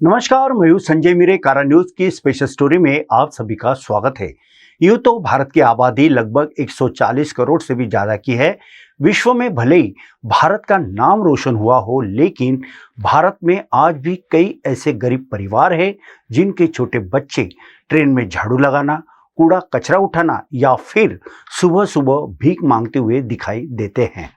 नमस्कार, मैं हूं संजय मीरे। कारा न्यूज की स्पेशल स्टोरी में आप सभी का स्वागत है। यूं तो भारत की आबादी लगभग 140 करोड़ से भी ज्यादा की है। विश्व में भले ही भारत का नाम रोशन हुआ हो, लेकिन भारत में आज भी कई ऐसे गरीब परिवार हैं जिनके छोटे बच्चे ट्रेन में झाड़ू लगाना, कूड़ा कचरा उठाना या फिर सुबह सुबह भीख मांगते हुए दिखाई देते हैं,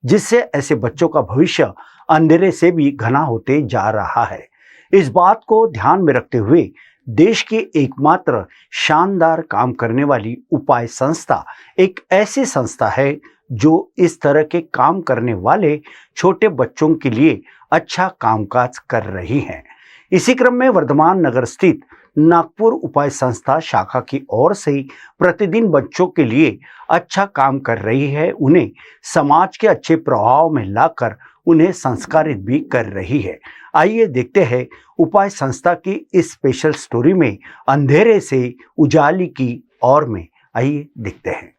जिससे ऐसे बच्चों का भविष्य अंधेरे से भी घना होते जा रहा है। इस बात को ध्यान में रखते हुए देश की एकमात्र शानदार काम करने वाली उपाय संस्था एक ऐसी संस्था है जो इस तरह के काम करने वाले छोटे बच्चों के लिए अच्छा कामकाज कर रही है। इसी क्रम में वर्धमान नगर स्थित नागपुर उपाय संस्था शाखा की ओर से प्रतिदिन बच्चों के लिए अच्छा काम कर रही है। उन्हें समाज के अच्छे प्रभाव में लाकर उन्हें संस्कारित भी कर रही है। आइए देखते हैं उपाय संस्था की इस स्पेशल स्टोरी में अंधेरे से उजाली की ओर में। आइए देखते हैं।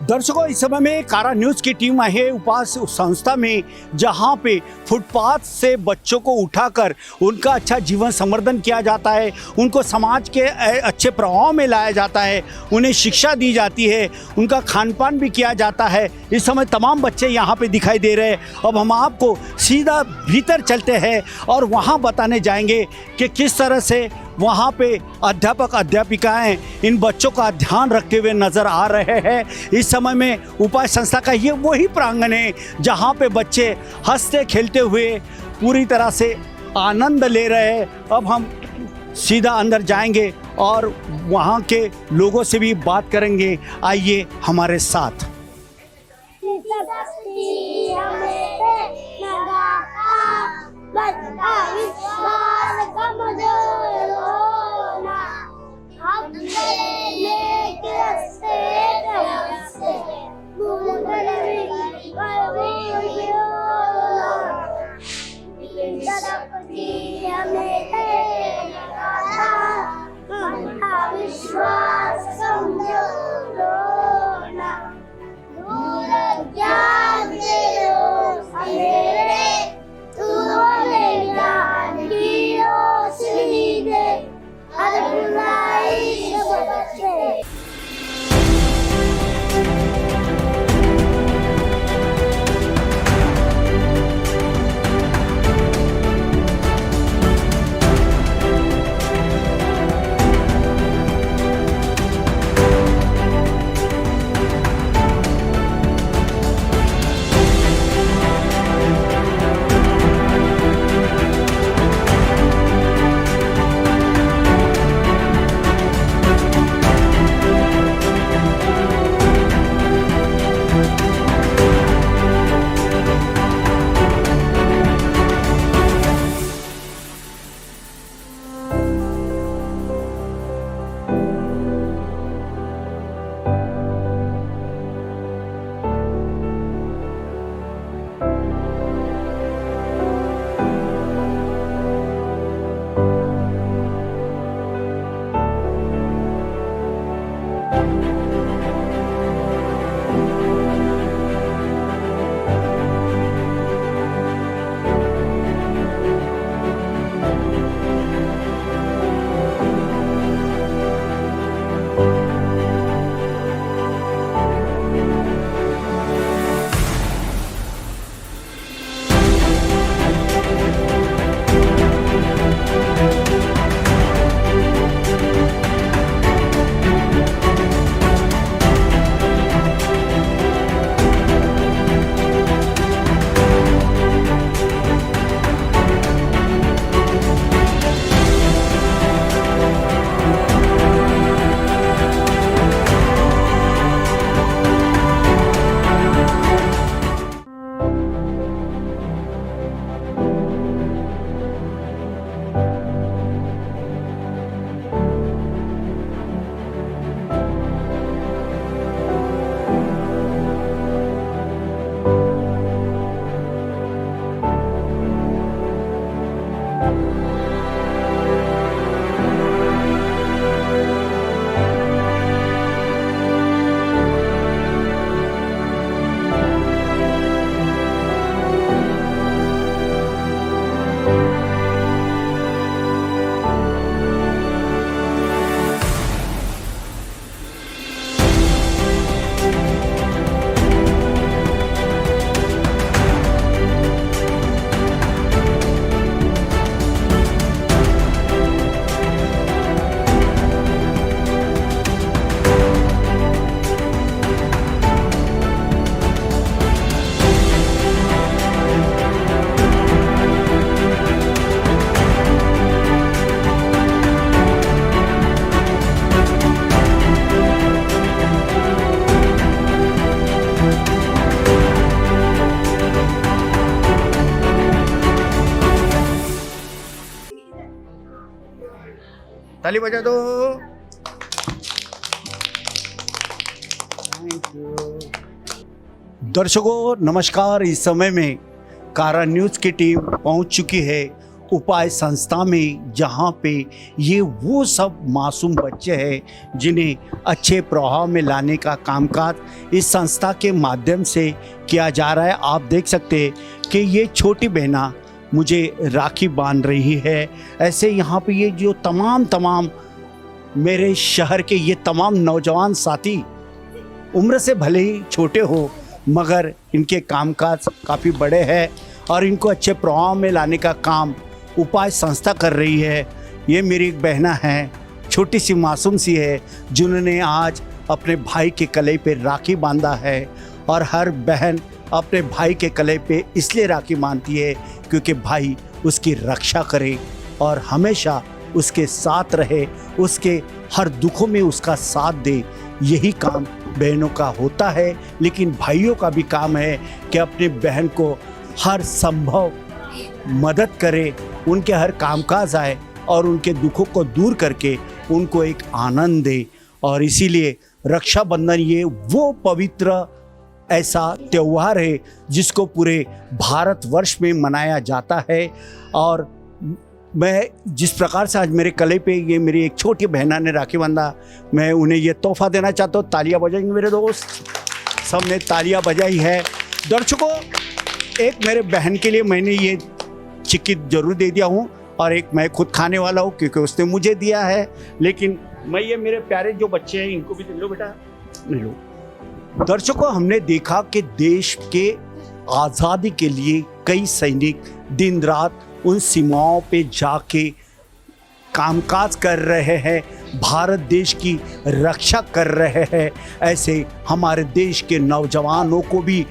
दर्शकों, इस समय में कारा न्यूज की टीम है उपास संस्था में, जहां पे फुटपाथ से बच्चों को उठाकर उनका अच्छा जीवन संवर्धन किया जाता है, उनको समाज के अच्छे प्रभाव में लाया जाता है, उन्हें शिक्षा दी जाती है, उनका खान पान भी किया जाता है। इस समय तमाम बच्चे यहाँ पे दिखाई दे रहे हैं। अब हम आपको सीधा भीतर चलते हैं और वहाँ बताने जाएंगे कि किस तरह से वहाँ पे अध्यापक अध्यापिकाएं इन बच्चों का ध्यान रखते हुए नज़र आ रहे हैं। इस समय में उपाय संस्था का ये वही प्रांगण है जहाँ पे बच्चे हंसते खेलते हुए पूरी तरह से आनंद ले रहे हैं। अब हम सीधा अंदर जाएंगे और वहाँ के लोगों से भी बात करेंगे। आइए हमारे साथ। ताली बजा दो। Thank you. दर्शकों नमस्कार। इस समय में कारा न्यूज़ की टीम पहुंच चुकी है उपाय संस्था में, जहां पे ये वो सब मासूम बच्चे हैं जिन्हें अच्छे प्रभाव में लाने का कामकाज इस संस्था के माध्यम से किया जा रहा है। आप देख सकते हैं कि ये छोटी बहना मुझे राखी बांध रही है। ऐसे यहाँ पे ये जो तमाम मेरे शहर के ये तमाम नौजवान साथी उम्र से भले ही छोटे हो मगर इनके कामकाज काफ़ी बड़े हैं और इनको अच्छे प्रभाव में लाने का काम उपाय संस्था कर रही है। ये मेरी एक बहना है, छोटी सी मासूम सी है, जिन्होंने आज अपने भाई के कलाई पे राखी बांधा है। और हर बहन अपने भाई के कलाई पे इसलिए राखी बांधती है क्योंकि भाई उसकी रक्षा करे और हमेशा उसके साथ रहे, उसके हर दुखों में उसका साथ दे। यही काम बहनों का होता है, लेकिन भाइयों का भी काम है कि अपने बहन को हर संभव मदद करे, उनके हर कामकाज आए और उनके दुखों को दूर करके उनको एक आनंद दे। और इसीलिए रक्षाबंधन ये वो पवित्र ऐसा त्यौहार है जिसको पूरे भारतवर्ष में मनाया जाता है। और मैं जिस प्रकार से आज मेरे कलाई पे ये मेरी एक छोटी बहना ने राखी बांधा, मैं उन्हें ये तोहफा देना चाहता हूँ। तालियां बजाएंगे मेरे दोस्त, सबने तालियां बजाई है। दर्शकों एक मेरे बहन के लिए मैंने ये चिक्की जरूर दे दिया हूँ और एक मैं खुद खाने वाला हूँ क्योंकि उसने मुझे दिया है। लेकिन मैं ये मेरे प्यारे जो बच्चे हैं इनको भी दे लो बेटा, ले लो। दर्शकों हमने देखा कि देश के आज़ादी के लिए कई सैनिक दिन रात उन सीमाओं पे जाके कामकाज कर रहे हैं, भारत देश की रक्षा कर रहे हैं। ऐसे हमारे देश के नौजवानों को भी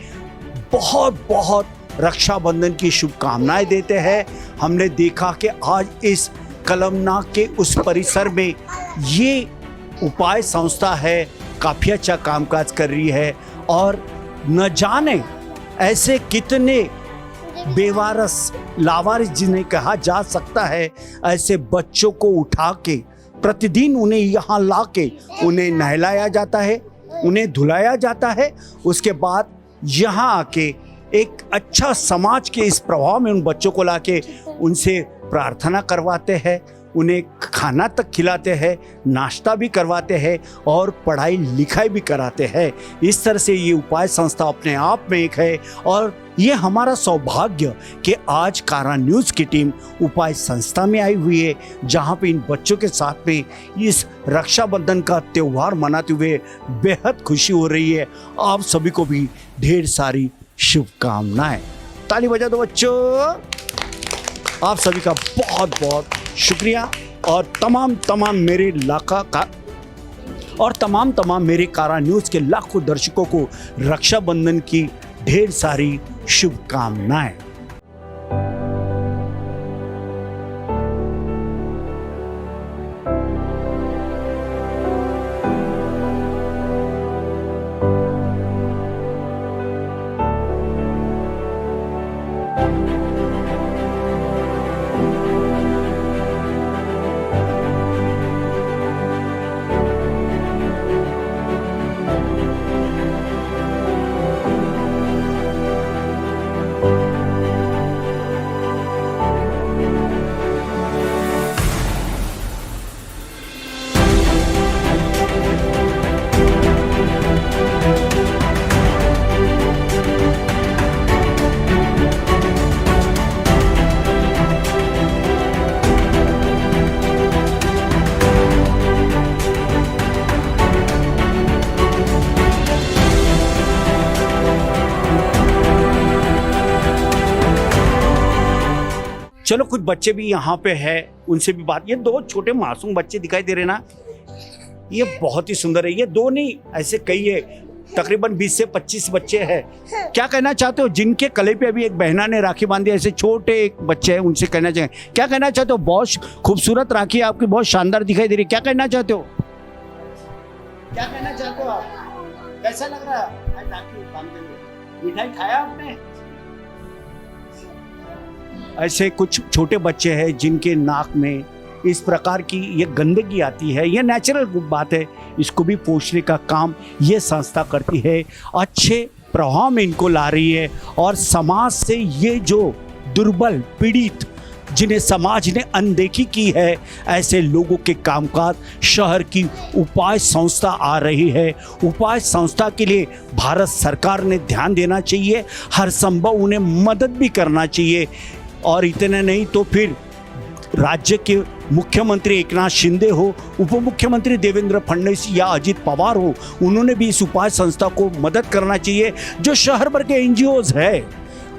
बहुत रक्षाबंधन की शुभकामनाएं देते हैं। हमने देखा कि आज इस कलमनाग के उस परिसर में ये उपाय संस्था है, काफ़ी अच्छा कामकाज कर रही है। और न जाने ऐसे कितने बेवारस लावारिस जिन्हें कहा जा सकता है, ऐसे बच्चों को उठा के प्रतिदिन उन्हें यहाँ ला के उन्हें नहलाया जाता है, उन्हें धुलाया जाता है। उसके बाद यहाँ आके एक अच्छा समाज के इस प्रभाव में उन बच्चों को लाके उनसे प्रार्थना करवाते हैं, उन्हें खाना तक खिलाते हैं, नाश्ता भी करवाते हैं और पढ़ाई लिखाई भी कराते हैं। इस तरह से ये उपाय संस्था अपने आप में एक है। और ये हमारा सौभाग्य कि आज कारा न्यूज़ की टीम उपाय संस्था में आई हुई है, जहाँ पे इन बच्चों के साथ में इस रक्षाबंधन का त्यौहार मनाते हुए बेहद खुशी हो रही है। आप सभी को भी ढेर सारी शुभकामनाएं। ताली बजा दो बच्चों। आप सभी का बहुत शुक्रिया। और तमाम मेरे इलाका का और तमाम मेरे कारा न्यूज़ के लाखों दर्शकों को रक्षाबंधन की ढेर सारी शुभकामनाएं। चलो कुछ बच्चे भी यहाँ पे हैं, उनसे भी बात। ये दो छोटे मासूम बच्चे दिखाई दे रहे ना, ये बहुत ही सुंदर है। ये दो नहीं, ऐसे कई है, तकरीबन 20 से 25 बच्चे हैं। क्या कहना चाहते हो जिनके गले पे अभी एक बहना ने राखी बांधी, ऐसे छोटे एक बच्चे हैं, उनसे कहना चाहिए क्या कहना चाहते हो? बहुत खूबसूरत राखी आपकी, बहुत शानदार दिखाई दे रही है, क्या कहना चाहते हो? क्या कहना चाहते हो आप? कैसा लग रहा है राखी बांधते हुए? मिठाई खाया आपने? ऐसे कुछ छोटे बच्चे हैं जिनके नाक में इस प्रकार की ये गंदगी आती है, ये नेचुरल बात है, इसको भी पोंछने का काम ये संस्था करती है। अच्छे प्रभाव में इनको ला रही है और समाज से ये जो दुर्बल पीड़ित जिन्हें समाज ने अनदेखी की है, ऐसे लोगों के कामकाज शहर की उपाय संस्था आ रही है। उपाय संस्था के लिए भारत सरकार ने ध्यान देना चाहिए, हर संभव उन्हें मदद भी करना चाहिए। और इतना नहीं तो फिर राज्य के मुख्यमंत्री एकनाथ शिंदे हो, उप मुख्यमंत्री देवेंद्र फडणवीस या अजित पवार हो, उन्होंने भी इस उपाय संस्था को मदद करना चाहिए। जो शहर भर के एनजीओज है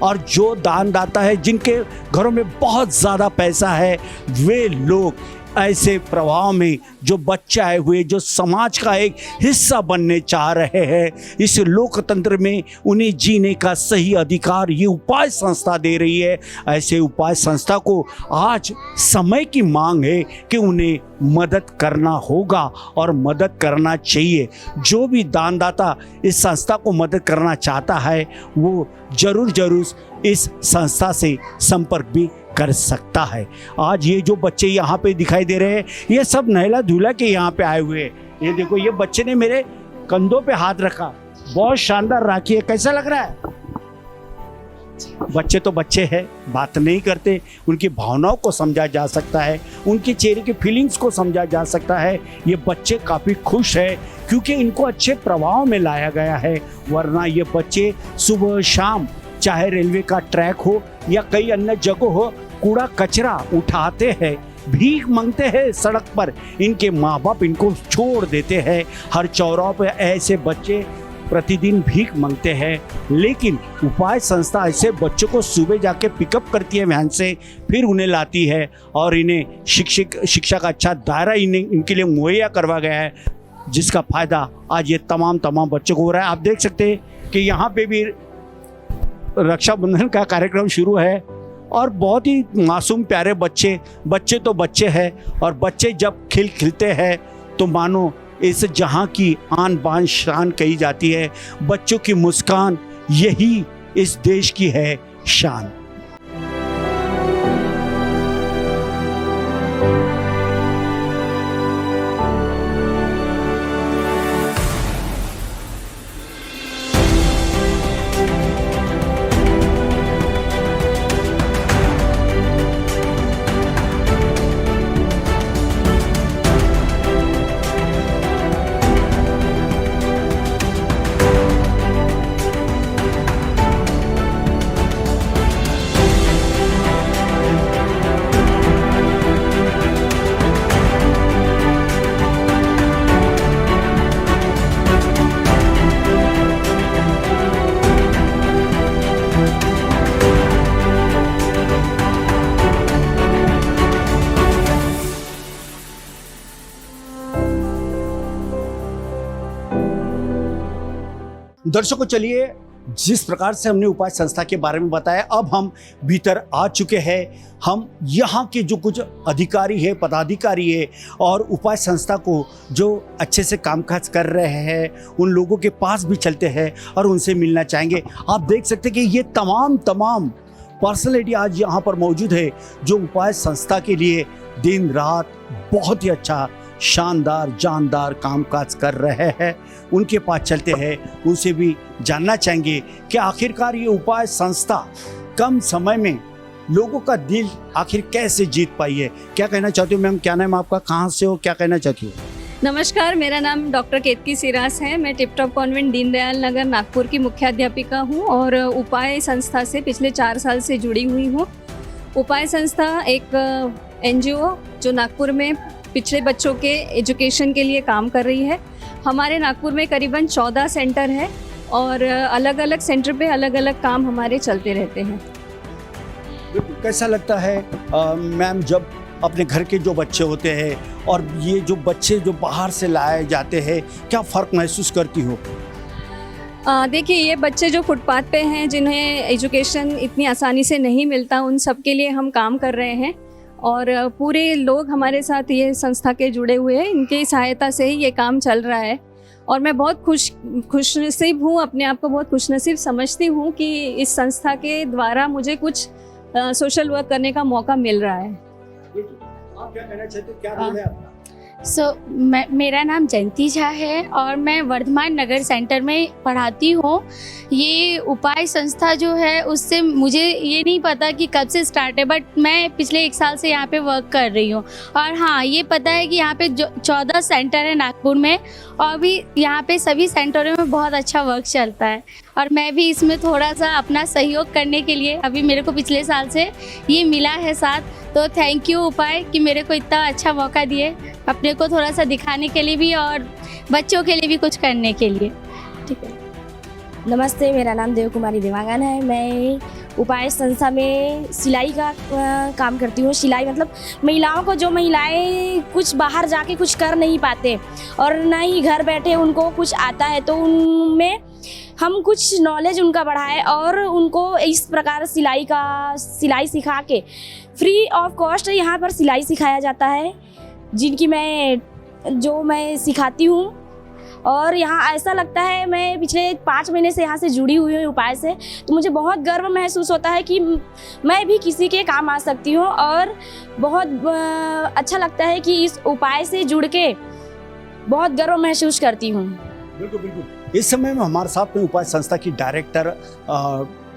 और जो दानदाता है, जिनके घरों में बहुत ज़्यादा पैसा है, वे लोग ऐसे प्रभाव में जो बच्चे आए हुए, जो समाज का एक हिस्सा बनने चाह रहे हैं, इस लोकतंत्र में उन्हें जीने का सही अधिकार ये उपाय संस्था दे रही है। ऐसे उपाय संस्था को आज समय की मांग है कि उन्हें मदद करना होगा और मदद करना चाहिए। जो भी दानदाता इस संस्था को मदद करना चाहता है वो जरूर इस संस्था से संपर्क भी कर सकता है। आज ये जो बच्चे यहाँ पे दिखाई दे रहे हैं, ये सब नहला धुला के यहाँ पे आए हुए हैं। ये देखो, ये बच्चे ने मेरे कंधों पे हाथ रखा, बहुत शानदार राखी है, कैसा लग रहा है? बच्चे तो बच्चे हैं, बात नहीं करते, उनकी भावनाओं को समझा जा सकता है, उनके चेहरे की फीलिंग्स को समझा जा सकता है। ये बच्चे काफ़ी खुश है क्योंकि इनको अच्छे प्रभाव में लाया गया है, वरना ये बच्चे सुबह शाम चाहे रेलवे का ट्रैक हो या कई अन्य जगह हो, कूड़ा कचरा उठाते हैं, भीख मांगते हैं सड़क पर, इनके माँ बाप इनको छोड़ देते हैं। हर चौराहे पे ऐसे बच्चे प्रतिदिन भीख मांगते हैं, लेकिन उपाय संस्था ऐसे बच्चों को सुबह जाके पिकअप करती है वैन से, फिर उन्हें लाती है और इन्हें शिक्षा का अच्छा दायरा इनके लिए मुहैया करवा गया है, जिसका फ़ायदा आज ये तमाम बच्चों को हो रहा है। आप देख सकते हैं कि यहाँ पे भी रक्षाबंधन का कार्यक्रम शुरू है और बहुत ही मासूम प्यारे बच्चे तो बच्चे हैं, और बच्चे जब खिलते हैं तो मानो इस जहाँ की आन बान शान कही जाती है। बच्चों की मुस्कान यही इस देश की है शान। दर्शकों, चलिए, जिस प्रकार से हमने उपाय संस्था के बारे में बताया, अब हम भीतर आ चुके हैं। हम यहाँ के जो कुछ अधिकारी है, पदाधिकारी है और उपाय संस्था को जो अच्छे से कामकाज कर रहे हैं, उन लोगों के पास भी चलते हैं और उनसे मिलना चाहेंगे। आप देख सकते हैं कि ये तमाम पर्सनैलिटी आज यहाँ पर मौजूद है जो उपाय संस्था के लिए दिन रात बहुत ही अच्छा शानदार जानदार कामकाज कर रहे हैं। उनके पास चलते हैं, उनसे भी जानना चाहेंगे कि आखिरकार ये उपाय संस्था कम समय में लोगों का दिल आखिर कैसे जीत पाई है। क्या कहना चाहती हो मैम? क्या नाम आपका, कहाँ से हो, क्या कहना चाहती हो? नमस्कार, मेरा नाम डॉक्टर केतकी सिरास है। मैं tip top convent Deendayal Nagar Nagpur की मुख्याध्यापिका हूँ और उपाय संस्था से पिछले 4 साल से जुड़ी हुई हूँ। उपाय संस्था एक एनजीओ जो नागपुर में पिछड़े बच्चों के एजुकेशन के लिए काम कर रही है। हमारे नागपुर में करीबन 14 सेंटर है और अलग अलग सेंटर पे अलग अलग काम हमारे चलते रहते हैं। कैसा लगता है मैम जब अपने घर के जो बच्चे होते हैं और ये जो बच्चे जो बाहर से लाए जाते हैं, क्या फ़र्क महसूस करती हो? देखिए, ये बच्चे जो फुटपाथ पे हैं, जिन्हें एजुकेशन इतनी आसानी से नहीं मिलता, उन सब के लिए हम काम कर रहे हैं और पूरे लोग हमारे साथ ये संस्था के जुड़े हुए हैं। इनकी सहायता से ही ये काम चल रहा है और मैं बहुत खुशनसीब हूँ, अपने आप को बहुत खुशनसीब समझती हूँ कि इस संस्था के द्वारा मुझे कुछ सोशल वर्क करने का मौका मिल रहा है। आप क्या कहना चाहते हो, क्या रोल है आपका? मेरा नाम जयंती झा है और मैं वर्धमान नगर सेंटर में पढ़ाती हूँ। ये उपाय संस्था जो है उससे मुझे ये नहीं पता कि कब से स्टार्ट है, बट मैं पिछले 1 साल से यहाँ पे वर्क कर रही हूँ। और हाँ, ये पता है कि यहाँ पे 14 सेंटर है नागपुर में, और भी यहाँ पे सभी सेंटरों में बहुत अच्छा वर्क चलता है। और मैं भी इसमें थोड़ा सा अपना सहयोग करने के लिए, अभी मेरे को पिछले साल से ये मिला है साथ, तो थैंक यू उपाय कि मेरे को इतना अच्छा मौका दिए अपने को थोड़ा सा दिखाने के लिए भी और बच्चों के लिए भी कुछ करने के लिए। ठीक है। नमस्ते, मेरा नाम देव कुमारी देवांगन है। मैं उपाय संस्था में सिलाई का काम करती हूँ। सिलाई मतलब महिलाओं को, जो महिलाएं कुछ बाहर जाके कुछ कर नहीं पाते और ना ही घर बैठे उनको कुछ आता है, तो उनमें हम कुछ नॉलेज उनका बढ़ाए और उनको इस प्रकार सिलाई सिखा के फ्री ऑफ कॉस्ट यहाँ पर सिलाई सिखाया जाता है, जिनकी मैं सिखाती हूँ। और यहाँ ऐसा लगता है, मैं पिछले 5 महीने से यहाँ से जुड़ी हुई हूँ उपाय से, तो मुझे बहुत गर्व महसूस होता है कि मैं भी किसी के काम आ सकती हूँ। और बहुत अच्छा लगता है कि इस उपाय से जुड़ के बहुत गर्व महसूस करती हूँ। बिल्कुल बिल्कुल। इस समय में हमारे साथ में उपाय संस्था की डायरेक्टर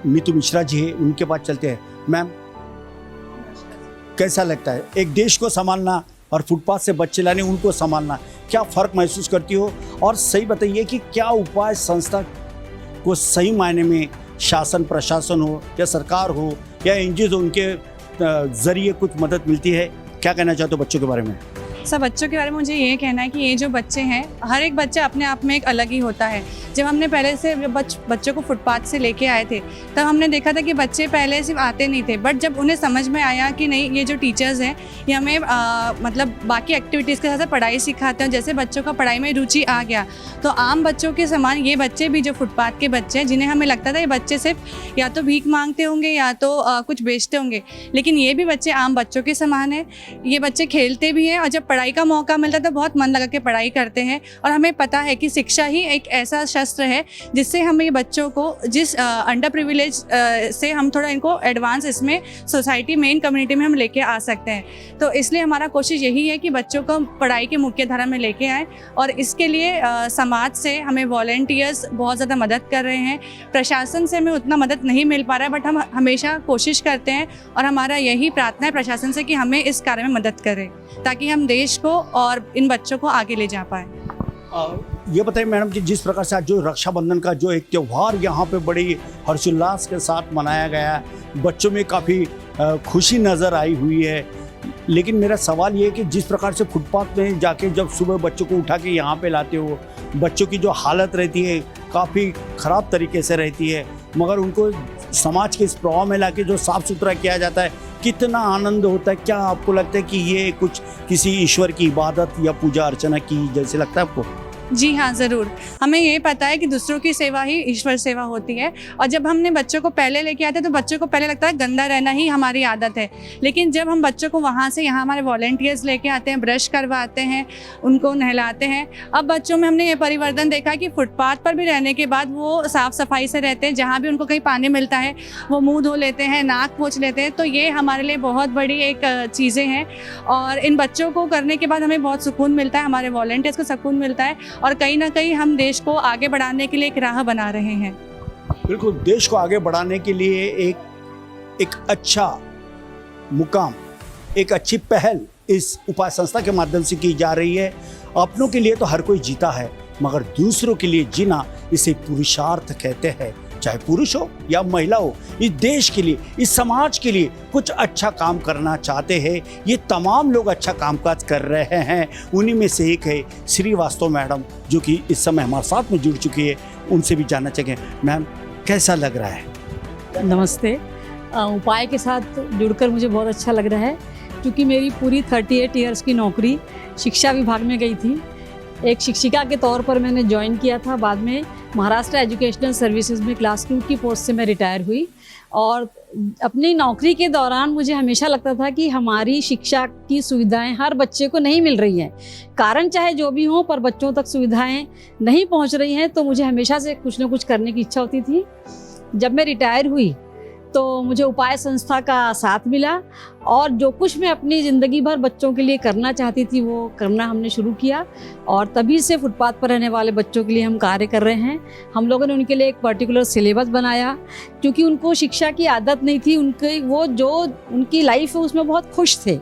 नीतू मिश्रा जी है, उनके पास चलते हैं। मैम, कैसा लगता है एक देश को संभालना और फुटपाथ से बच्चे लाने, उनको संभालना, क्या फ़र्क महसूस करती हो? और सही बताइए कि क्या उपाय संस्था को सही मायने में शासन प्रशासन हो या सरकार हो या एनजीओ हो, उनके ज़रिए कुछ मदद मिलती है? क्या कहना चाहते हो बच्चों के बारे में? सब बच्चों के बारे में मुझे ये कहना है कि ये जो बच्चे हैं, हर एक बच्चा अपने आप में एक अलग ही होता है। जब हमने पहले से बच्चों को फुटपाथ से लेके आए थे, तब हमने देखा था कि बच्चे पहले सिर्फ आते नहीं थे, बट जब उन्हें समझ में आया कि नहीं, ये जो टीचर्स हैं ये हमें मतलब बाकी एक्टिविटीज़ के साथ साथ पढ़ाई सिखाते हैं, जैसे बच्चों का पढ़ाई में रुचि आ गया, तो आम बच्चों के समान ये बच्चे भी, जो फुटपाथ के बच्चे हैं, जिन्हें हमें लगता था ये बच्चे सिर्फ या तो भीख मांगते होंगे या तो कुछ बेचते होंगे, लेकिन ये भी बच्चे आम बच्चों के समान हैं। ये बच्चे खेलते भी हैं और जब पढ़ाई का मौका मिलता है तो बहुत मन लगा के पढ़ाई करते हैं। और हमें पता है कि शिक्षा ही एक ऐसा शस्त्र है जिससे हम ये बच्चों को, जिस अंडर प्रिविलेज से हम थोड़ा इनको एडवांस इसमें सोसाइटी मेन कम्युनिटी में हम लेके आ सकते हैं। तो इसलिए हमारा कोशिश यही है कि बच्चों को पढ़ाई की मुख्य धारा में लेके आएँ, और इसके लिए समाज से हमें वॉलंटियर्स बहुत ज़्यादा मदद कर रहे हैं। प्रशासन से हमें उतना मदद नहीं मिल पा रहा है, बट हम हमेशा कोशिश करते हैं और हमारा यही प्रार्थना है प्रशासन से कि हमें इस कार्य में मदद करें, ताकि हम देश को और इन बच्चों को आगे ले जा पाए। ये बताइए मैडम कि जिस प्रकार से आज जो रक्षाबंधन का जो एक त्यौहार यहाँ पे बड़ी हर्षोल्लास के साथ मनाया गया, बच्चों में काफ़ी खुशी नज़र आई हुई है, लेकिन मेरा सवाल ये है कि जिस प्रकार से फुटपाथ में जाके जब सुबह बच्चों को उठा के यहाँ पे लाते हो, बच्चों की जो हालत रहती है काफ़ी ख़राब तरीके से रहती है, मगर उनको समाज के इस प्रभाव में लाके जो साफ़ सुथरा किया जाता है, कितना आनंद होता है। क्या आपको लगता है कि ये कुछ किसी ईश्वर की इबादत या पूजा अर्चना की जैसे लगता है आपको? जी हाँ, ज़रूर। हमें ये पता है कि दूसरों की सेवा ही ईश्वर सेवा होती है। और जब हमने बच्चों को पहले लेके आते तो बच्चों को पहले लगता है गंदा रहना ही हमारी आदत है, लेकिन जब हम बच्चों को वहाँ से यहाँ हमारे वॉलंटियर्स लेके आते हैं, ब्रश करवाते हैं, उनको नहलाते हैं, अब बच्चों में हमने ये परिवर्तन देखा कि फुटपाथ पर भी रहने के बाद वो साफ़ सफाई से रहते हैं। जहाँ भी उनको कहीं पानी मिलता है वो मुँह धो लेते हैं, नाक पोंछ लेते हैं। तो ये हमारे लिए बहुत बड़ी एक चीज़ें हैं, और इन बच्चों को करने के बाद हमें बहुत सुकून मिलता है, हमारे वॉलंटियर्स को सुकून मिलता है, और कहीं ना कहीं हम देश को आगे बढ़ाने के लिए एक राह बना रहे हैं। बिल्कुल, देश को आगे बढ़ाने के लिए एक अच्छा मुकाम, एक अच्छी पहल इस उपाय संस्था के माध्यम से की जा रही है। अपनों के लिए तो हर कोई जीता है, मगर दूसरों के लिए जीना इसे पुरुषार्थ कहते हैं। चाहे पुरुष हो या महिला हो, इस देश के लिए, इस समाज के लिए कुछ अच्छा काम करना चाहते हैं। ये तमाम लोग अच्छा कामकाज कर रहे हैं। उन्हीं में से एक है श्रीवास्तव मैडम, जो कि इस समय हमारे साथ में जुड़ चुकी है। उनसे भी जानना चाहिए। मैम, कैसा लग रहा है? नमस्ते। उपाय के साथ जुड़कर मुझे बहुत अच्छा लग रहा है, क्योंकि मेरी पूरी 38 इयर्स की नौकरी शिक्षा विभाग में गई थी। एक शिक्षिका के तौर पर मैंने ज्वाइन किया था, बाद में महाराष्ट्र एजुकेशनल सर्विसेज में क्लास 2 की पोस्ट से मैं रिटायर हुई। और अपनी नौकरी के दौरान मुझे हमेशा लगता था कि हमारी शिक्षा की सुविधाएं हर बच्चे को नहीं मिल रही हैं। कारण चाहे जो भी हो, पर बच्चों तक सुविधाएं नहीं पहुंच रही हैं, तो मुझे हमेशा से कुछ ना कुछ करने की इच्छा होती थी। जब मैं रिटायर हुई तो मुझे उपाय संस्था का साथ मिला और जो कुछ मैं अपनी ज़िंदगी भर बच्चों के लिए करना चाहती थी वो करना हमने शुरू किया और तभी से फुटपाथ पर रहने वाले बच्चों के लिए हम कार्य कर रहे हैं। हम लोगों ने उनके लिए एक पर्टिकुलर सिलेबस बनाया क्योंकि उनको शिक्षा की आदत नहीं थी, उनके वो जो उनकी लाइफ है उसमें बहुत खुश थे,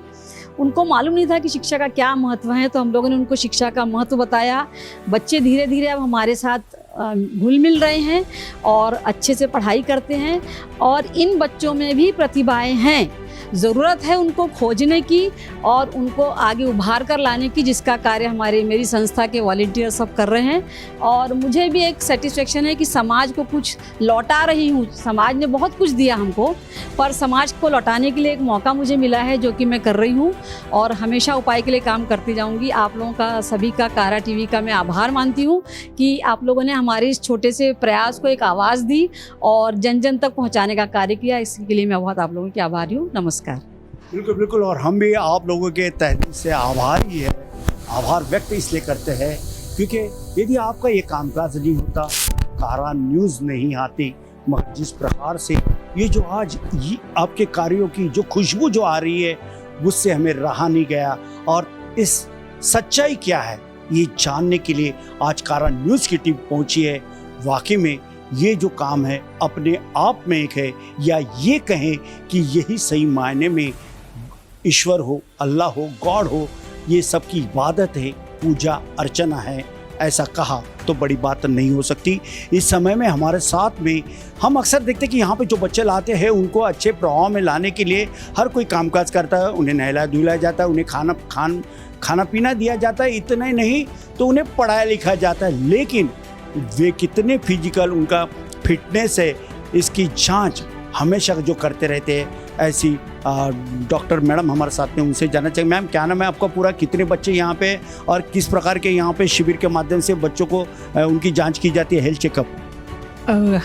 उनको मालूम नहीं था कि शिक्षा का क्या महत्व है। तो हम लोगों ने उनको शिक्षा का महत्व बताया। बच्चे धीरे धीरे अब हमारे साथ घुल मिल रहे हैं और अच्छे से पढ़ाई करते हैं और इन बच्चों में भी प्रतिभाएं हैं, ज़रूरत है उनको खोजने की और उनको आगे उभार कर लाने की, जिसका कार्य मेरी संस्था के वॉलंटियर सब कर रहे हैं। और मुझे भी एक सेटिस्फेक्शन है कि समाज को कुछ लौटा रही हूँ। समाज ने बहुत कुछ दिया हमको, पर समाज को लौटाने के लिए एक मौका मुझे मिला है जो कि मैं कर रही हूँ और हमेशा उपाय के लिए काम करती जाऊँगी। आप लोगों का, सभी का, कारा टीवी का मैं आभार मानती हूँ कि आप लोगों ने हमारे इस छोटे से प्रयास को एक आवाज़ दी और जन जन तक पहुँचाने का कार्य किया। इसके लिए मैं बहुत आप लोगों की आभारी हूँ। नमस्कार। बिल्कुल बिल्कुल, और हम भी आप लोगों के तहे दिल से आभारी है। आभार व्यक्त इसलिए करते हैं क्योंकि यदि आपका ये कामकाज नहीं होता, कारा न्यूज़ नहीं आती, मगर जिस प्रकार से ये जो आज ये आपके कार्यों की जो खुशबू जो आ रही है उससे हमें रहा नहीं गया। और इस सच्चाई क्या है ये जानने के लिए आज कारा न्यूज़ की टीम पहुंची है। वाकई में ये जो काम है अपने आप में एक है, या ये कहें कि यही सही मायने में ईश्वर हो, अल्लाह हो, गॉड हो, ये सबकी इबादत है, पूजा अर्चना है। ऐसा कहा तो बड़ी बात नहीं हो सकती। इस समय में हमारे साथ में हम अक्सर देखते हैं कि यहाँ पे जो बच्चे लाते हैं उनको अच्छे प्रभाव में लाने के लिए हर कोई कामकाज करता है। उन्हें नहलाया धुलाया जाता है, उन्हें खाना पीना दिया जाता है, इतना ही नहीं तो उन्हें पढ़ाया लिखा जाता है। लेकिन वे कितने फिजिकल उनका फिटनेस है इसकी जांच हमेशा जो करते रहते हैं। ऐसी डॉक्टर मैडम हमारे साथ में, उनसे जानना चाहिए। मैम क्या नाम है आपका पूरा, कितने बच्चे यहाँ पे और किस प्रकार के यहाँ पे शिविर के माध्यम से बच्चों को उनकी जांच की जाती है, हेल्थ चेकअप?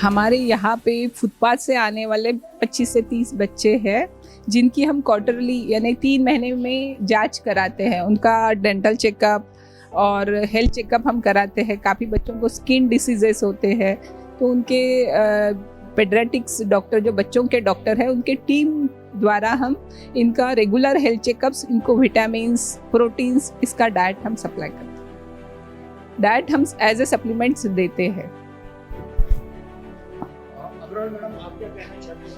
हमारे यहाँ पे फुटपाथ से आने वाले 25 से 30 बच्चे हैं जिनकी हम क्वार्टरली यानी 3 महीने में जांच कराते हैं। उनका डेंटल चेकअप और हेल्थ चेकअप हम कराते हैं। काफ़ी बच्चों को स्किन डिसीजेस होते हैं तो उनके पेडियाट्रिक्स डॉक्टर, जो बच्चों के डॉक्टर हैं, उनके टीम द्वारा हम इनका रेगुलर हेल्थ चेकअप्स, इनको विटामिन्स, प्रोटीन्स, इसका डाइट हम सप्लाई करते हैं। डाइट हम एज ए सप्लीमेंट्स देते हैं। मैडम आप क्या कहना चाहते हो,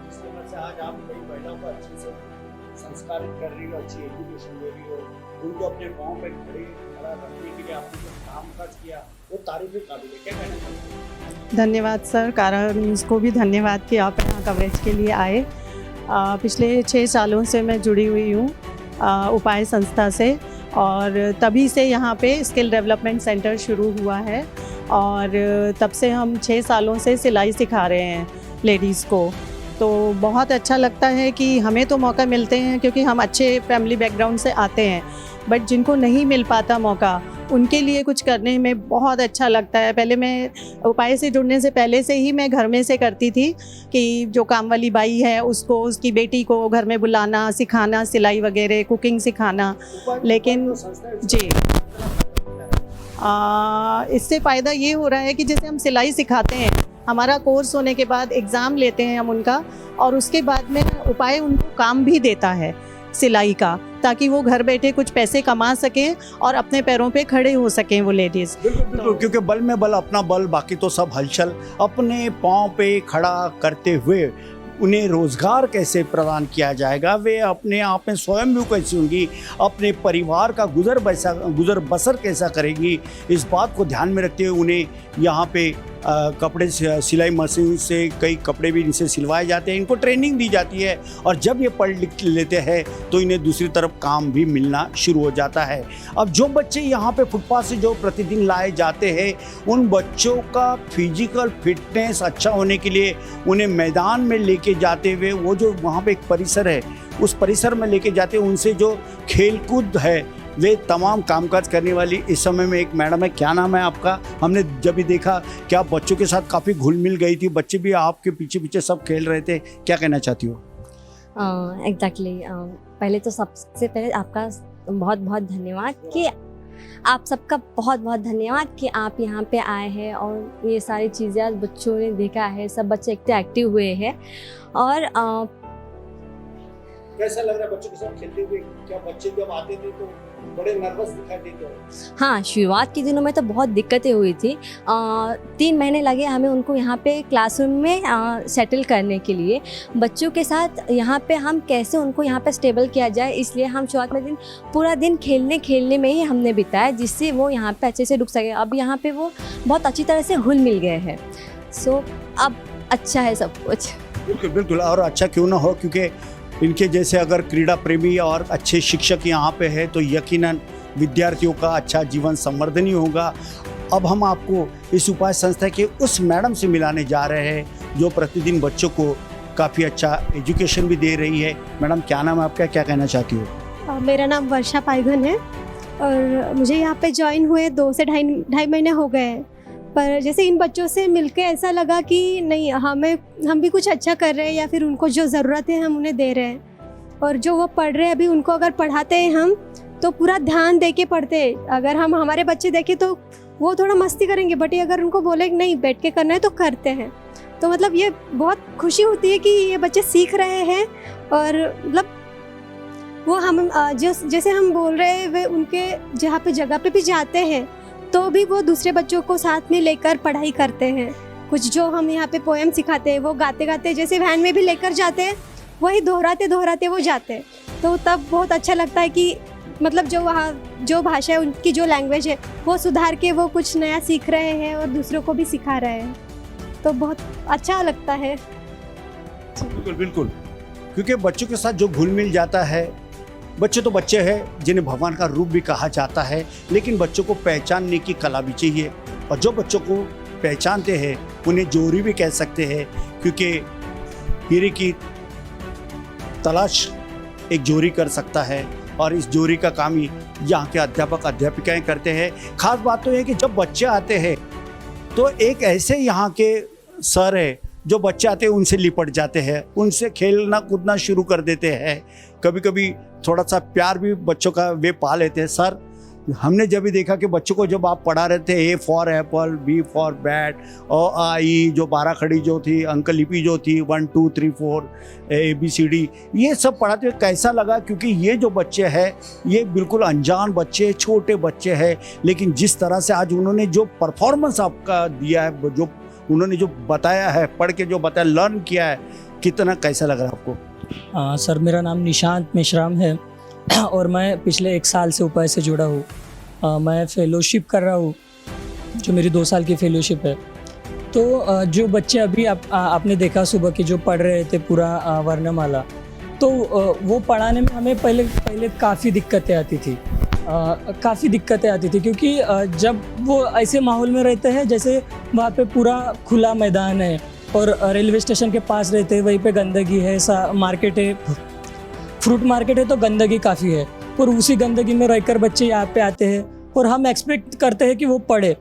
जिस तरह से आज आप कई महिलाओं को अच्छे से संस्कारित कर रही हो, अच्छी एजुकेशन दे रही हो, उनको अपने पाँव पे खड़ा रखने के लिए आपने जो काम काज किया वो तारीफ काबिल है, क्या कहना चाहते हैं? धन्यवाद सर, कारा न्यूज़ को भी धन्यवाद कि आप यहाँ कवरेज के लिए आए। पिछले 6 सालों से मैं जुड़ी हुई हूँ उपाय संस्था से और तभी से यहाँ पे स्किल डेवलपमेंट सेंटर शुरू हुआ है और तब से हम 6 सालों से सिलाई सिखा रहे हैं लेडीज़ को। तो बहुत अच्छा लगता है कि हमें तो मौका मिलते हैं क्योंकि हम अच्छे फैमिली बैकग्राउंड से आते हैं, बट जिनको नहीं मिल पाता मौका उनके लिए कुछ करने में बहुत अच्छा लगता है। पहले मैं उपाय से जुड़ने से पहले से ही मैं घर में से करती थी कि जो काम वाली बाई है उसको, उसकी बेटी को घर में बुलाना, सिखाना, सिलाई वगैरह, कुकिंग सिखाना। लेकिन जी इससे फ़ायदा ये हो रहा है कि जैसे हम सिलाई सिखाते हैं, हमारा कोर्स होने के बाद एग्ज़ाम लेते हैं हम उनका और उसके बाद में उपाय उनको काम भी देता है सिलाई का, ताकि वो घर बैठे कुछ पैसे कमा सकें और अपने पैरों पे खड़े हो सकें वो लेडीज़। बिल्कुल, क्योंकि बल में बल अपना बल, बाकी तो सब हलचल। अपने पाँव पे खड़ा करते हुए उन्हें रोज़गार कैसे प्रदान किया जाएगा, वे अपने आप में स्वयं कैसी होंगी, अपने परिवार का गुजर बसर कैसा करेंगी, इस बात को ध्यान में रखते हुए उन्हें यहाँ पे कपड़े सिलाई मशीन से कई कपड़े भी इनसे सिलवाए जाते हैं, इनको ट्रेनिंग दी जाती है और जब ये पढ़ लिख लेते हैं तो इन्हें दूसरी तरफ काम भी मिलना शुरू हो जाता है। अब जो बच्चे यहाँ पे फुटपाथ से जो प्रतिदिन लाए जाते हैं, उन बच्चों का फिजिकल फिटनेस अच्छा होने के लिए उन्हें मैदान में लेके जाते हुए, वो जो वहाँ पे एक परिसर है उस परिसर में लेके जाते हैं, उनसे जो खेलकूद है वे तमाम कामकाज करने वाली इस समय में एक मैडम है। क्या नाम है आपका? हमने जब भी देखा कि आप बच्चों के साथ काफ़ी घुल मिल गई थी, बच्चे भी आपके पीछे पीछे सब खेल रहे थे, क्या कहना चाहती हो? एग्जैक्टली पहले तो सबसे पहले आपका बहुत बहुत धन्यवाद कि आप सबका बहुत बहुत धन्यवाद कि आप यहाँ पे आए हैं और ये सारी चीज़ें आज बच्चों ने देखा है, सब बच्चे इतने एक्टिव हुए हैं। और कैसा लग रहा है बच्चों के साथ खेलते हुए? क्या बच्चे जब आते थे तो बड़े नर्वस दिखाई देते हैं? हाँ, शुरुआत के दिनों में तो बहुत दिक्कतें हुई थी। 3 महीने लगे हमें उनको यहाँ पे क्लासरूम में सेटल करने के लिए। बच्चों के साथ यहाँ पे हम कैसे उनको यहाँ पे स्टेबल किया जाए, इसलिए हम शुरुआत में पूरा दिन खेलने में ही हमने बिताया, जिससे वो यहाँ पे अच्छे से रुक सके। अब यहाँ पे वो बहुत अच्छी तरह से घुल मिल गए हैं। सो अब अच्छा है सब कुछ। बिल्कुल बिल्कुल, और अच्छा क्यों ना हो, क्योंकि इनके जैसे अगर क्रीड़ा प्रेमी और अच्छे शिक्षक यहाँ पे है तो यकीनन विद्यार्थियों का अच्छा जीवन संवर्धनीय होगा। अब हम आपको इस उपाय संस्था के उस मैडम से मिलाने जा रहे हैं जो प्रतिदिन बच्चों को काफ़ी अच्छा एजुकेशन भी दे रही है। मैडम, क्या नाम है आपका, क्या कहना चाहती हो? मेरा नाम वर्षा पाइघन है और मुझे यहाँ पे ज्वाइन हुए 2 से ढाई महीने हो गए हैं। पर जैसे इन बच्चों से मिलके ऐसा लगा कि नहीं, हम भी कुछ अच्छा कर रहे हैं या फिर उनको जो ज़रूरत है हम उन्हें दे रहे हैं। और जो वो पढ़ रहे हैं अभी, उनको अगर पढ़ाते हैं हम तो पूरा ध्यान दे के पढ़ते हैं। अगर हम हमारे बच्चे देखें तो वो थोड़ा मस्ती करेंगे, बट ये अगर उनको बोले कि नहीं बैठ के करना है तो करते हैं। तो मतलब ये बहुत खुशी होती है कि ये बच्चे सीख रहे हैं। और मतलब वो हम जैसे हम बोल रहे हैं वे उनके जहाँ पे जगह पे भी जाते हैं तो भी वो दूसरे बच्चों को साथ में लेकर पढ़ाई करते हैं। कुछ जो हम यहाँ पे पोएम सिखाते हैं वो गाते गाते जैसे वैन में भी लेकर जाते हैं, वही दोहराते वो जाते हैं। तो तब बहुत अच्छा लगता है कि मतलब जो वहाँ जो भाषा है, उनकी जो लैंग्वेज है वो सुधार के वो कुछ नया सीख रहे हैं और दूसरों को भी सिखा रहे हैं। तो बहुत अच्छा लगता है। बिल्कुल बिल्कुल, क्योंकि बच्चों के साथ जो घुल मिल जाता है, बच्चे तो बच्चे हैं जिन्हें भगवान का रूप भी कहा जाता है, लेकिन बच्चों को पहचानने की कला भी चाहिए। और जो बच्चों को पहचानते हैं उन्हें जोरी भी कह सकते हैं, क्योंकि हीरे की तलाश एक जोरी कर सकता है और इस जोरी का काम ही यहाँ के अध्यापक अध्यापिकाएं करते हैं। खास बात तो यह कि जब बच्चे आते हैं तो एक ऐसे यहाँ के सर है जो बच्चे आते हैं उनसे लिपट जाते हैं, उनसे खेलना कूदना शुरू कर देते हैं। कभी कभी थोड़ा सा प्यार भी बच्चों का वे पा लेते हैं। सर, हमने जब भी देखा कि बच्चों को जब आप पढ़ा रहे थे A for apple, B for bat, ओ आ ई, जो 12 खड़ी जो थी, अंक लिपि जो थी 1 2 3 4 ABCD, ये सब पढ़ाते हुए कैसा लगा? क्योंकि ये जो बच्चे हैं ये बिल्कुल अनजान बच्चे, छोटे बच्चे हैं, लेकिन जिस तरह से आज उन्होंने जो परफॉर्मेंस आपका दिया है, जो उन्होंने जो बताया है, पढ़ के जो बताया, लर्न किया है, कितना कैसा लग रहा है आपको? सर, मेरा नाम निशांत मेश्राम है और मैं पिछले 1 साल से उपाय से जुड़ा हूँ। मैं फेलोशिप कर रहा हूँ, जो मेरी 2 साल की फेलोशिप है। तो जो बच्चे अभी आपने देखा सुबह की जो पढ़ रहे थे पूरा वर्णमाला, तो वो पढ़ाने में हमें पहले काफ़ी दिक्कतें आती थी, क्योंकि जब वो ऐसे माहौल में रहते हैं जैसे वहाँ पे पूरा खुला मैदान है और रेलवे स्टेशन के पास रहते हैं, वहीं पे गंदगी है, मार्केट है, फ्रूट मार्केट है, तो गंदगी काफ़ी है। और उसी गंदगी में रहकर बच्चे यहाँ पे आते हैं और हम एक्सपेक्ट करते हैं कि वो पढ़े,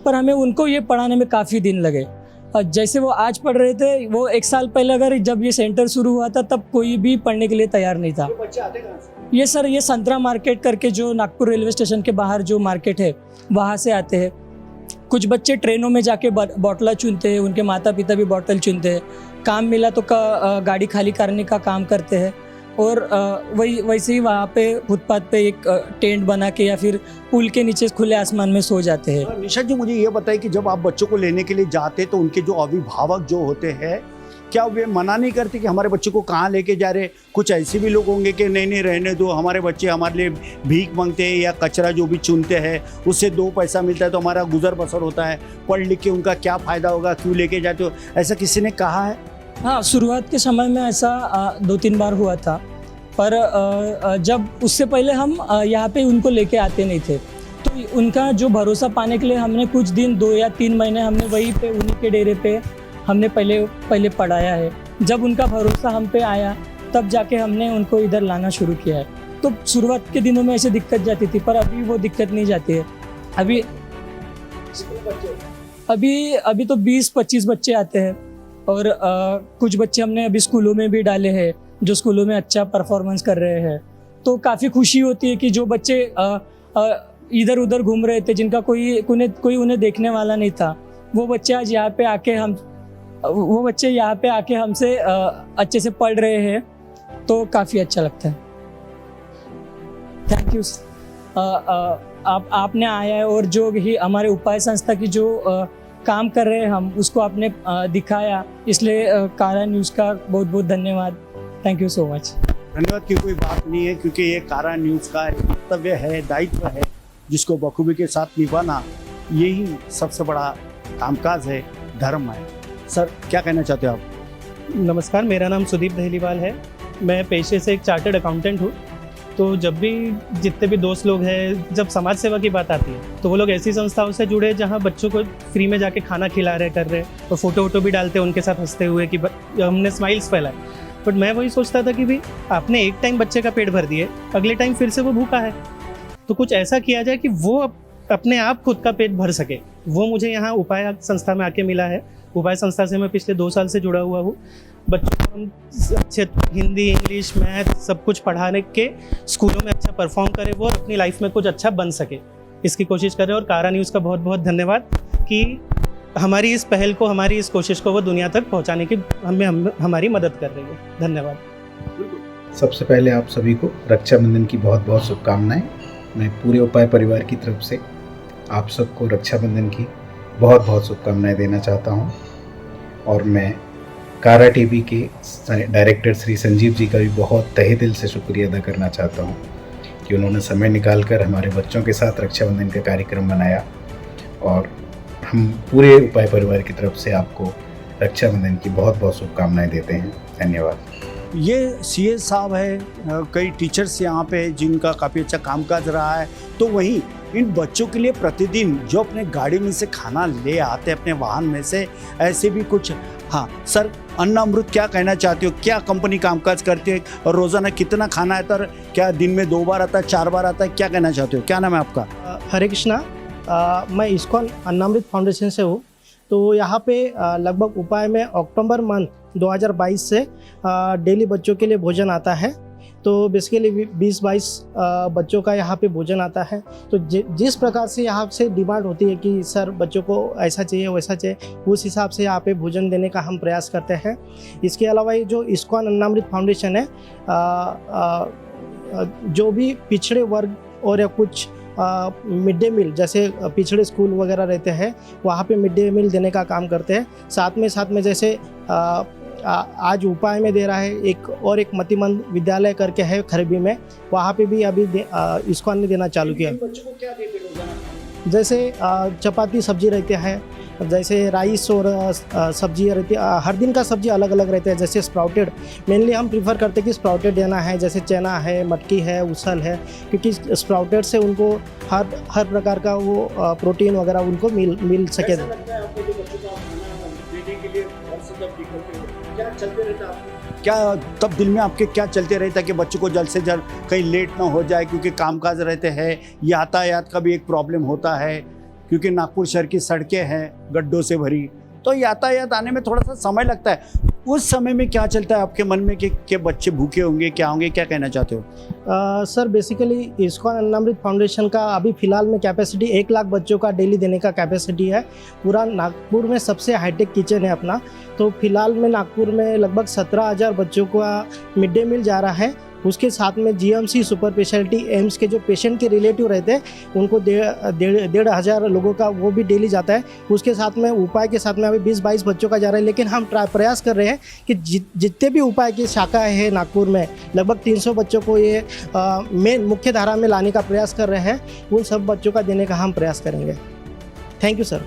पर हमें उनको ये पढ़ाने में काफ़ी दिन लगे। जैसे वो आज पढ़ रहे थे, वो 1 साल पहले अगर जब ये सेंटर शुरू हुआ था तब कोई भी पढ़ने के लिए तैयार नहीं था। बच्चे आते कहाँ से? ये सर, ये संतरा मार्केट करके जो नागपुर रेलवे स्टेशन के बाहर जो मार्केट है वहाँ से आते हैं। कुछ बच्चे ट्रेनों में जाके बॉटला चुनते हैं, उनके माता पिता भी बॉटल चुनते हैं। काम मिला तो गाड़ी खाली करने का काम करते हैं। और वैसे ही वहाँ पे फुटपाथ पे एक टेंट बना के या फिर पुल के नीचे खुले आसमान में सो जाते हैं। निशा जी, मुझे ये बताइए कि जब आप बच्चों को लेने के लिए जाते तो उनके जो अभिभावक जो होते हैं, क्या वे मना नहीं करते कि हमारे बच्चे को कहाँ लेके जा रहे? कुछ ऐसे भी लोग होंगे कि नहीं रहने दो, हमारे बच्चे हमारे लिए भीख मांगते हैं या कचरा जो भी चुनते हैं उससे 2 पैसा मिलता है तो हमारा गुजर बसर होता है, पढ़ लिख के उनका क्या फ़ायदा होगा, क्यों लेके जाते हो? ऐसा किसी ने कहा है? हाँ, शुरुआत के समय में ऐसा 2-3 बार हुआ था, पर जब उससे पहले हम यहाँ पे उनको लेके आते नहीं थे, तो उनका जो भरोसा पाने के लिए हमने कुछ दिन 2 या 3 महीने हमने वहीं पे उन्हीं के डेरे पे हमने पहले पढ़ाया है। जब उनका भरोसा हम पे आया तब जाके हमने उनको इधर लाना शुरू किया है। तो शुरुआत के दिनों में ऐसे दिक्कत जाती थी, पर अभी वो दिक्कत नहीं जाती है। अभी तो 20-25 बच्चे आते हैं और कुछ बच्चे हमने अभी स्कूलों में भी डाले हैं जो स्कूलों में अच्छा परफॉर्मेंस कर रहे हैं। तो काफ़ी खुशी होती है कि जो बच्चे इधर उधर घूम रहे थे, जिनका कोई उन्हें देखने वाला नहीं था, वो बच्चे आज यहाँ पे आके हमसे अच्छे से पढ़ रहे हैं, तो काफ़ी अच्छा लगता है। Thank you. आपने आया है और जो ही हमारे उपाय संस्था की जो काम कर रहे हैं हम, उसको आपने दिखाया, इसलिए कारा न्यूज़ का बहुत बहुत धन्यवाद। Thank you so much. धन्यवाद की कोई बात नहीं है, क्योंकि ये कारा न्यूज़ का एक कर्तव्य है, दायित्व है, जिसको बखूबी के साथ निभाना यही सबसे बड़ा कामकाज है, धर्म है। सर, क्या कहना चाहते हो आप? नमस्कार, मेरा नाम सुदीप दहलीवाल है। मैं पेशे से एक चार्टर्ड अकाउंटेंट हूँ। तो जब भी जितने भी दोस्त लोग हैं, जब समाज सेवा की बात आती है तो वो लोग ऐसी संस्थाओं से जुड़े जहाँ बच्चों को फ्री में जाके खाना खिला रहे, कर रहे, और फोटो वोटो भी डालते हैं उनके साथ हंसते हुए कि हमने स्माइल्स फैलाए। बट मैं वही सोचता था कि भाई आपने एक टाइम बच्चे का पेट भर दिए, अगले टाइम फिर से वो भूखा है, तो कुछ ऐसा किया जाए कि वो अपने आप खुद का पेट भर सके। वो मुझे यहाँ उपाय संस्था में आके मिला है। उपाय संस्था से मैं पिछले 2 साल से जुड़ा हुआ हूँ। बच्चों को हम अच्छे हिंदी, इंग्लिश, मैथ सब कुछ पढ़ाने के, स्कूलों में अच्छा परफॉर्म करें वो, और अपनी लाइफ में कुछ अच्छा बन सके, इसकी कोशिश कर रहे हैं। और कारा न्यूज़ का बहुत बहुत धन्यवाद कि हमारी इस पहल को, हमारी इस कोशिश को वो दुनिया तक पहुँचाने की हमारी मदद कर रही है। धन्यवाद। सबसे पहले आप सभी को रक्षाबंधन की बहुत बहुत शुभकामनाएं। मैं पूरे उपाय परिवार की तरफ से आप सबको रक्षाबंधन की बहुत बहुत शुभकामनाएं देना चाहता हूं। और मैं कारा टीवी के डायरेक्टर श्री संजीव जी का भी बहुत तहे दिल से शुक्रिया अदा करना चाहता हूं कि उन्होंने समय निकालकर हमारे बच्चों के साथ रक्षाबंधन का कार्यक्रम बनाया। और हम पूरे उपाय परिवार की तरफ से आपको रक्षाबंधन की बहुत बहुत शुभकामनाएं देते हैं। धन्यवाद। ये सीए साहब है, कई टीचर्स यहाँ पे जिनका काफ़ी अच्छा कामकाज रहा है। तो वहीं इन बच्चों के लिए प्रतिदिन जो अपने गाड़ी में से खाना ले आते हैं, अपने वाहन में से, ऐसे भी कुछ। हाँ सर, अन्नामृत क्या कहना चाहते हो? क्या कंपनी कामकाज करती है और रोज़ाना कितना खाना आता है? क्या दिन में 2 बार आता है, 4 बार आता है? क्या कहना चाहते हो? क्या नाम है आपका? हरे कृष्णा। मैं इस्कॉन अन्नामृत फाउंडेशन से हूँ। तो यहाँ पे लगभग उपाय में अक्टूबर मंथ 2022 से डेली बच्चों के लिए भोजन आता है। तो बेसिकली 20-22 बच्चों का यहाँ पे भोजन आता है। तो जिस प्रकार से यहाँ से डिमांड होती है कि सर बच्चों को ऐसा चाहिए वैसा चाहिए, उस हिसाब से यहाँ पे भोजन देने का हम प्रयास करते हैं। इसके अलावा ये जो इस्कॉन अन्नामृत फाउंडेशन है, जो भी पिछड़े वर्ग और या कुछ मिड डे मील, जैसे पिछड़े स्कूल वगैरह रहते हैं, वहाँ पे मिड डे मील देने का काम करते हैं। साथ में जैसे आज उपाय में दे रहा है, एक मतिमंद विद्यालय करके है खरबी में, वहाँ पे भी अभी इस्कॉन ने देना चालू किया। बच्चों को क्या देते रोजाना? जैसे चपाती सब्जी रहते हैं, जैसे राइस और सब्जी रहती है। हर दिन का सब्जी अलग अलग रहते हैं। जैसे स्प्राउटेड मेनली हम प्रीफर करते हैं कि स्प्राउटेड देना है, जैसे चना है, मटकी है, उसल है, क्योंकि स्प्राउटेड से उनको हर प्रकार का वो प्रोटीन वगैरह उनको मिल सके। ऐसा लगता है आपको जो बच्चों का खाना देने के लिए घर से जब निकलते हो, क्या चलते रहता है आपको? क्या तब दिल में आपके क्या चलते रहता है कि बच्चों को जल्द से जल्द कहीं लेट ना हो जाए, क्योंकि कामकाज रहते हैं, यातायात का भी एक प्रॉब्लम होता है, क्योंकि नागपुर शहर की सड़कें हैं गड्ढों से भरी, तो यातायात आने में थोड़ा सा समय लगता है। उस समय में क्या चलता है आपके मन में कि बच्चे भूखे होंगे, क्या होंगे, क्या कहना चाहते हो? सर बेसिकली इस्कॉन अन्नामृत फाउंडेशन का अभी फ़िलहाल में कैपेसिटी 1 लाख बच्चों का डेली देने का कैपेसिटी है। पूरा नागपुर में सबसे हाईटेक किचन है अपना। तो फिलहाल में नागपुर में लगभग 17,000 बच्चों का मिड डे मील जा रहा है। उसके साथ में जीएमसी सुपर स्पेशलिटी एम्स के जो पेशेंट के रिलेटिव रहते हैं, उनको 1,500 लोगों का वो भी डेली जाता है। उसके साथ में उपाय के साथ में अभी 20-22 बच्चों का जा रहा है। लेकिन हम प्रयास कर रहे हैं कि जितने भी उपाय की शाखा है नागपुर में, लगभग 300 बच्चों को ये मेन मुख्य धारा में लाने का प्रयास कर रहे हैं। उन सब बच्चों का देने का हम प्रयास करेंगे। Thank you sir.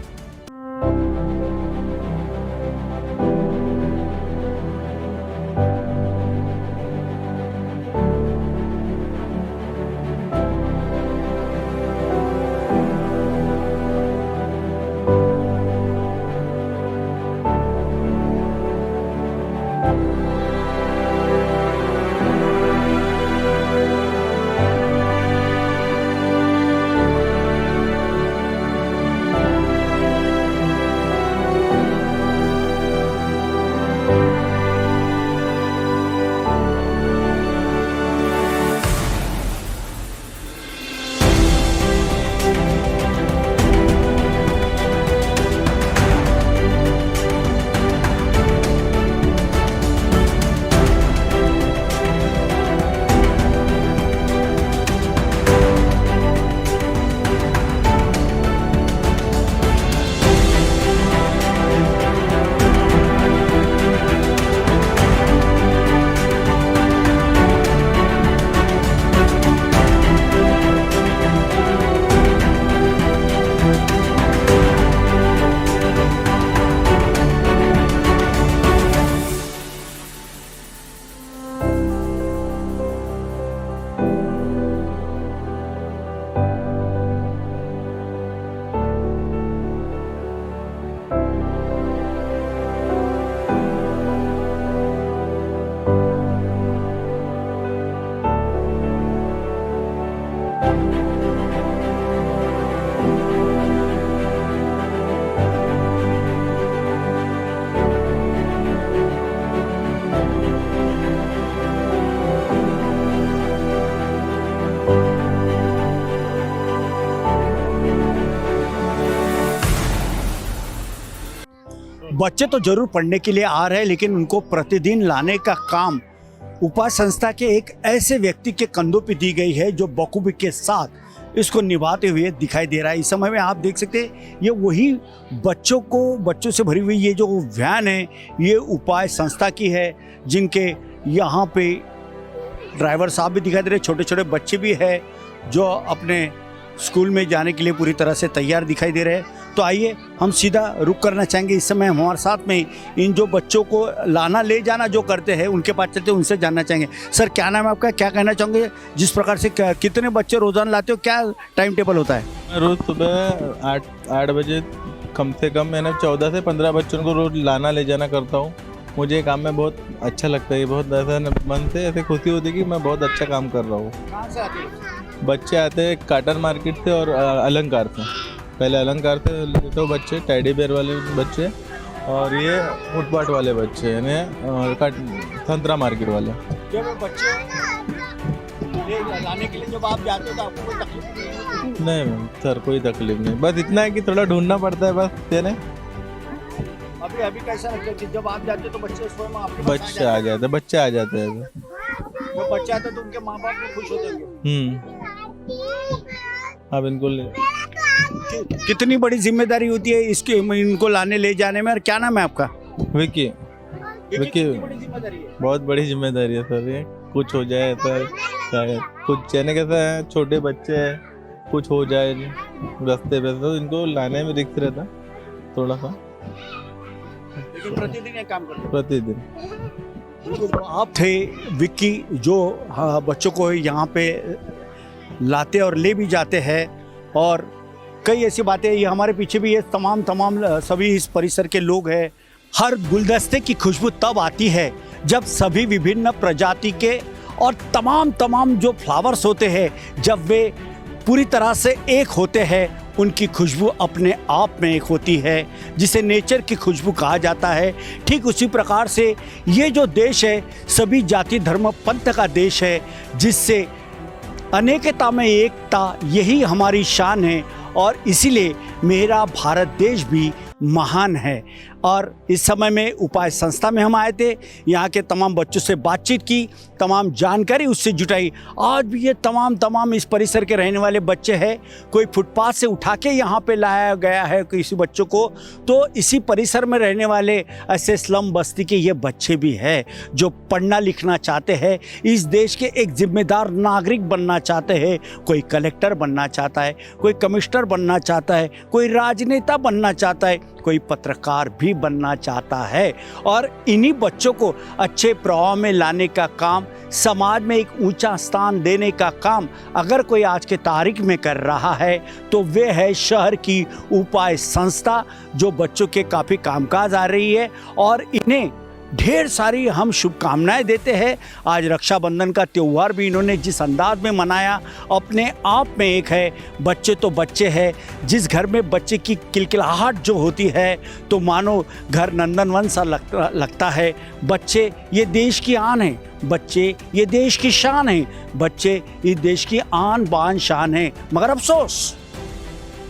बच्चे तो जरूर पढ़ने के लिए आ रहे हैं, लेकिन उनको प्रतिदिन लाने का काम उपाय संस्था के एक ऐसे व्यक्ति के कंधों पे दी गई है जो बखूबी के साथ इसको निभाते हुए दिखाई दे रहा है। इस समय में आप देख सकते हैं ये वही बच्चों से भरी हुई ये जो वैन है ये उपाय संस्था की है, जिनके यहाँ पे ड्राइवर साहब भी दिखाई दे रहे हैं, छोटे छोटे बच्चे भी हैं जो अपने स्कूल में जाने के लिए पूरी तरह से तैयार दिखाई दे रहे हैं। तो आइए हम सीधा रुक करना चाहेंगे। इस समय हमारे साथ में इन जो बच्चों को लाना ले जाना जो करते हैं उनके पास चलते हैं, उनसे जानना चाहेंगे। सर क्या नाम है आपका, क्या कहना चाहोगे, जिस प्रकार से कितने बच्चे रोजाना लाते हो, क्या टाइम टेबल होता है? रोज़ सुबह 8 बजे कम से कम मैंने 14 से 15 बच्चों को रोज़ लाना ले जाना करता हूँ। मुझे काम में बहुत अच्छा लगता है, बहुत ऐसा मन से ऐसे खुशी होती है कि मैं बहुत अच्छा काम कर रहा हूँ। कहाँ से आते हैं? बच्चे आते हैं काटन मार्केट से और अलंकार से। पहले अलंकार से लेते हो बच्चे, टेडी बेयर वाले बच्चे, और ये फुटपाथ वाले बच्चे यानी संतरा मार्केट वाले। जब बच्चे लाने के लिए जब आप जाते हो तो आपको कोई तकलीफ नहीं मैम सर, कोई तकलीफ नहीं, बस इतना है कि थोड़ा ढूंढना पड़ता है बस तेरे। अभी कैसा लगता है कि जब आप जाते हो तो बच्चे स्वयं आपके पास बच्चे आ जाते हैं, बच्चे आ जाते हैं। जब बच्चे आते हैं तो उनके माँ बाप भी खुश होते होंगे। हाँ बिल्कुल। कितनी बड़ी जिम्मेदारी होती है इसके इनको लाने ले जाने में, और क्या नाम है आपका? विकी। बहुत बड़ी जिम्मेदारी है सर, ये कुछ हो जाए सर, शायद कुछ यानी कैसा है, छोटे बच्चे हैं, कुछ हो जाए रास्ते पे तो इनको लाने में रिस्क रहता थोड़ा सा, लेकिन प्रतिदिन ये काम करते हैं। प्रतिदिन। तो आप थे विक्की जो बच्चों को यहाँ पे लाते और ले भी जाते हैं, और कई ऐसी बातें, ये हमारे पीछे भी ये तमाम सभी इस परिसर के लोग हैं। हर गुलदस्ते की खुशबू तब आती है जब सभी विभिन्न प्रजाति के और तमाम जो फ्लावर्स होते हैं जब वे पूरी तरह से एक होते हैं, उनकी खुशबू अपने आप में एक होती है, जिसे नेचर की खुशबू कहा जाता है। ठीक उसी प्रकार से ये जो देश है सभी जाति धर्म पंथ का देश है, जिससे अनेकता में एकता, यही हमारी शान है, और इसीलिए मेरा भारत देश भी महान है। और इस समय में उपाय संस्था में हम आए थे, यहाँ के तमाम बच्चों से बातचीत की, तमाम जानकारी उससे जुटाई। आज भी ये तमाम इस परिसर के रहने वाले बच्चे हैं, कोई फुटपाथ से उठा के यहाँ पे लाया गया है किसी बच्चों को, तो इसी परिसर में रहने वाले ऐसे स्लम बस्ती के ये बच्चे भी हैं जो पढ़ना लिखना चाहते हैं, इस देश के एक जिम्मेदार नागरिक बनना चाहते हैं। कोई कलेक्टर बनना चाहता है, कोई कमिश्नर बनना चाहता है, कोई राजनेता बनना चाहता है, कोई पत्रकार भी बनना चाहता है। और इन्हीं बच्चों को अच्छे प्रभाव में लाने का काम, समाज में एक ऊंचा स्थान देने का काम अगर कोई आज के तारीख में कर रहा है तो वे है शहर की उपाय संस्था, जो बच्चों के काफ़ी कामकाज आ रही है, और इन्हें ढेर सारी हम शुभकामनाएं देते हैं। आज रक्षाबंधन का त्यौहार भी इन्होंने जिस अंदाज में मनाया, अपने आप में एक है। बच्चे तो बच्चे हैं, जिस घर में बच्चे की किलकिलाहट जो होती है तो मानो घर नंदनवन सा लगता है। बच्चे ये देश की आन है, बच्चे ये देश की शान है, बच्चे इस देश की आन बान शान है। मगर अफसोस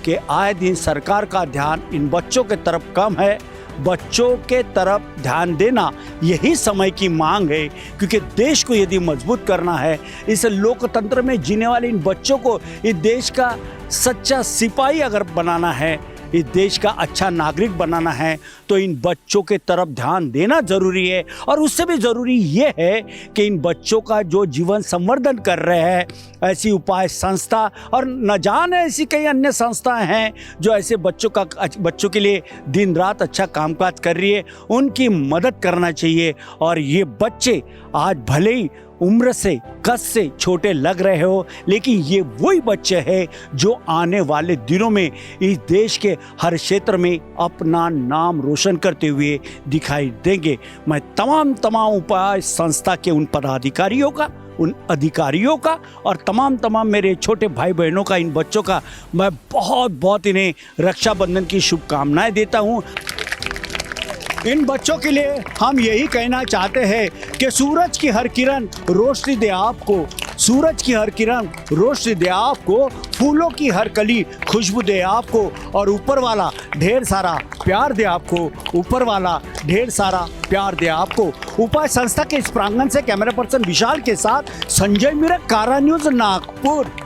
कि आए दिन सरकार का ध्यान इन बच्चों के तरफ कम है। बच्चों के तरफ ध्यान देना यही समय की मांग है, क्योंकि देश को यदि मजबूत करना है, इस लोकतंत्र में जीने वाले इन बच्चों को इस देश का सच्चा सिपाही अगर बनाना है, इस देश का अच्छा नागरिक बनाना है, तो इन बच्चों के तरफ ध्यान देना ज़रूरी है। और उससे भी ज़रूरी ये है कि इन बच्चों का जो जीवन संवर्धन कर रहे हैं ऐसी उपाय संस्था, और न जाने ऐसी कई अन्य संस्थाएं हैं जो ऐसे बच्चों के लिए दिन रात अच्छा कामकाज कर रही है, उनकी मदद करना चाहिए। और ये बच्चे आज भले ही उम्र से कद से छोटे लग रहे हो, लेकिन ये वही बच्चे हैं जो आने वाले दिनों में इस देश के हर क्षेत्र में अपना नाम रोशन करते हुए दिखाई देंगे। मैं तमाम उपाय संस्था के उन पदाधिकारियों का, उन अधिकारियों का और तमाम मेरे छोटे भाई बहनों का, इन बच्चों का मैं बहुत इन्हें रक्षाबंधन की शुभकामनाएं देता हूं। इन बच्चों के लिए हम यही कहना चाहते हैं कि सूरज की हर किरण रोशनी दे आपको, सूरज की हर किरण रोशनी दे आपको, फूलों की हर कली खुशबू दे आपको, और ऊपर वाला ढेर सारा प्यार दे आपको, ऊपर वाला ढेर सारा प्यार दे आपको। उपाय संस्था के इस प्रांगण से कैमरा पर्सन विशाल के साथ संजय मिरक, कारा न्यूज़, नागपुर।